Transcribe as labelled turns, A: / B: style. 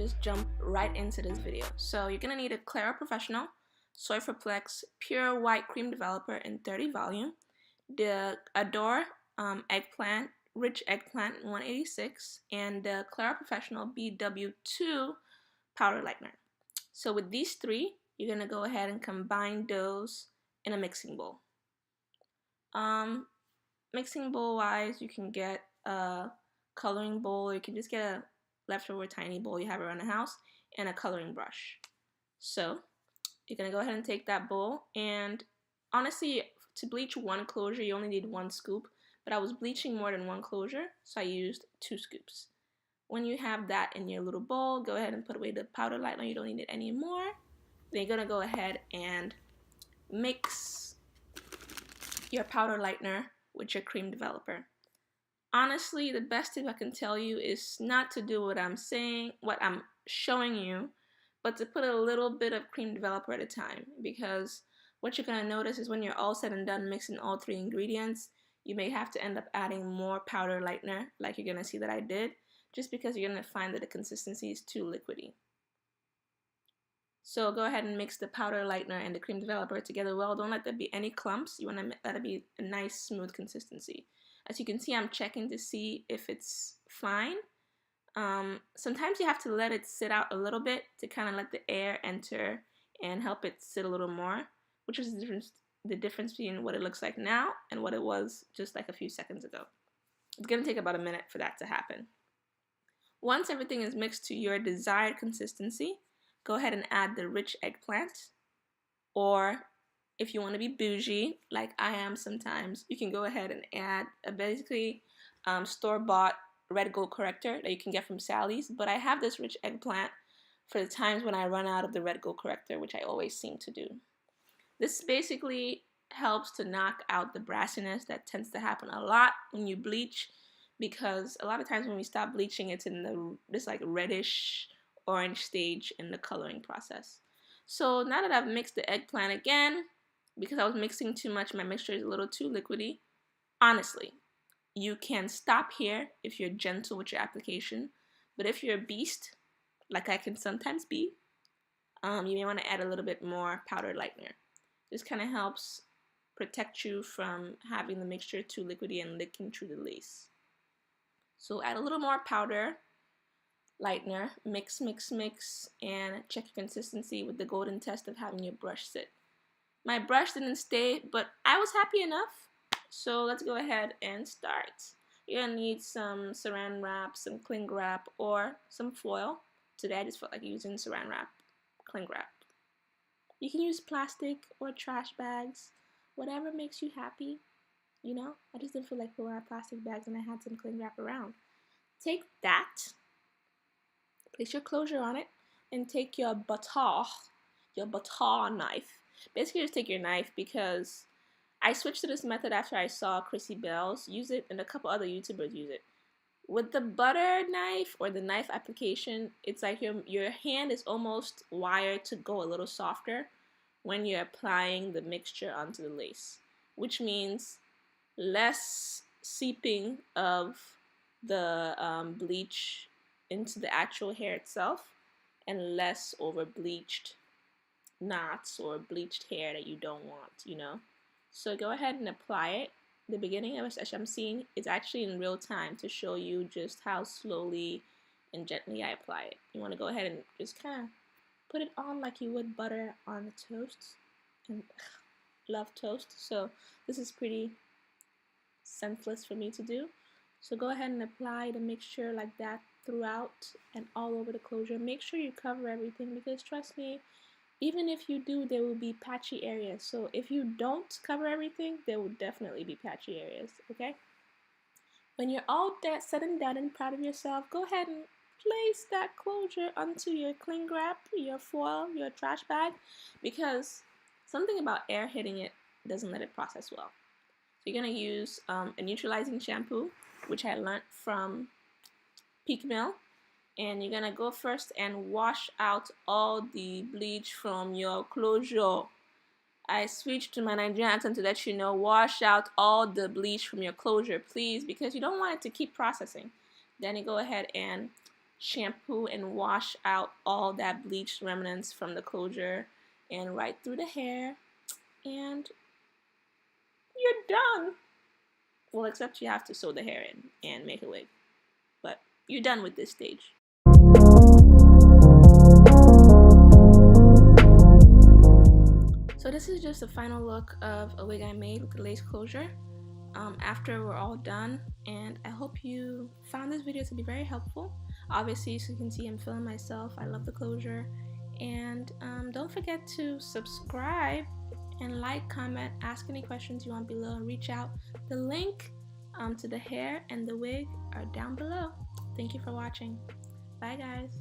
A: just jump right into this video. So you're gonna need a Clairol Professional Soifraplex Pure White Cream Developer in 30 volume, the Adore EggPlant Rich EggPlant 186, and the Clairol Professional BW 2 Powder Lightener. So with these three, you're gonna go ahead and combine those in a mixing bowl. Mixing bowl wise, you can get a coloring bowl, or you can just get a leftover tiny bowl you have around the house, and a coloring brush. So you're gonna go ahead and take that bowl, and honestly, to bleach one closure you only need 1 scoop, but I was bleaching more than 1 closure, so I used 2 scoops. When you have that in your little bowl, go ahead and put away the powder lightener, you don't need it anymore. Then you're gonna go ahead and mix your powder lightener with your cream developer. Honestly, the best tip I can tell you is not to do what I'm showing you, but to put a little bit of cream developer at a time, because what you're going to notice is when you're all said and done mixing all 3 ingredients, you may have to end up adding more powder lightener, like you're going to see that I did, just because you're going to find that the consistency is too liquidy. So go ahead and mix the powder lightener and the cream developer together well. Don't let there be any clumps. You want to let it be a nice smooth consistency. As you can see, I'm checking to see if it's fine. Sometimes you have to let it sit out a little bit to kind of let the air enter and help it sit a little more, which is the difference between what it looks like now and what it was just like a few seconds ago. It's going to take about a minute for that to happen. Once everything is mixed to your desired consistency, go ahead and add the rich eggplant, or if you want to be bougie, like I am sometimes, you can go ahead and add a basically store-bought red gold corrector that you can get from Sally's, but I have this rich eggplant for the times when I run out of the red gold corrector, which I always seem to do. This basically helps to knock out the brassiness that tends to happen a lot when you bleach, because a lot of times when we stop bleaching, it's in this like reddish orange stage in the coloring process. So now that I've mixed the eggplant again, because I was mixing too much, my mixture is a little too liquidy. Honestly, you can stop here if you're gentle with your application, but if you're a beast, like I can sometimes be, you may want to add a little bit more powder lightener. This kind of helps protect you from having the mixture too liquidy and licking through the lace. So add a little more powder lightener, mix, and check your consistency with the golden test of having your brush sit. My brush didn't stay, but I was happy enough. So let's go ahead and start. You're gonna need some saran wrap, some cling wrap, or some foil. Today I just felt like using saran wrap, cling wrap. You can use plastic or trash bags, whatever makes you happy. You know, I just didn't feel like pulling out plastic bags and I had some cling wrap around. Take that, place your closure on it, and take your butter knife. Basically just take your knife, because I switched to this method after I saw Chrissy Bell's use it and a couple other YouTubers use it. With the butter knife or the knife application, it's like your hand is almost wired to go a little softer when you're applying the mixture onto the lace, which means less seeping of the bleach into the actual hair itself, and less over bleached knots or bleached hair that you don't want, you know. So go ahead and apply it. The beginning of it, as I'm seeing, it's actually in real time to show you just how slowly and gently I apply it. You want to go ahead and just kind of put it on like you would butter on a toast, and love toast, so this is pretty senseless for me to do. So go ahead and apply the mixture like that throughout and all over the closure. Make sure you cover everything, because trust me, even if you do, there will be patchy areas. So if you don't cover everything, there will definitely be patchy areas, okay? When you're all said and done and proud of yourself, go ahead and place that closure onto your cling wrap, your foil, your trash bag, because something about air hitting it doesn't let it process well. So you're going to use a neutralizing shampoo, which I learned from Peak Mill. And you're gonna go first and wash out all the bleach from your closure. I switched to my Nigerian accent to let you know, wash out all the bleach from your closure, please, because you don't want it to keep processing. Then you go ahead and shampoo and wash out all that bleach remnants from the closure and right through the hair, and you're done. Well, except you have to sew the hair in and make a wig, but you're done with this stage. So this is just a final look of a wig I made with the lace closure after we're all done, and I hope you found this video to be very helpful. Obviously, so you can see I'm filming myself. I love the closure, and don't forget to subscribe and like, comment, ask any questions you want below, and reach out. The link to the hair and the wig are down below. Thank you for watching. Bye guys.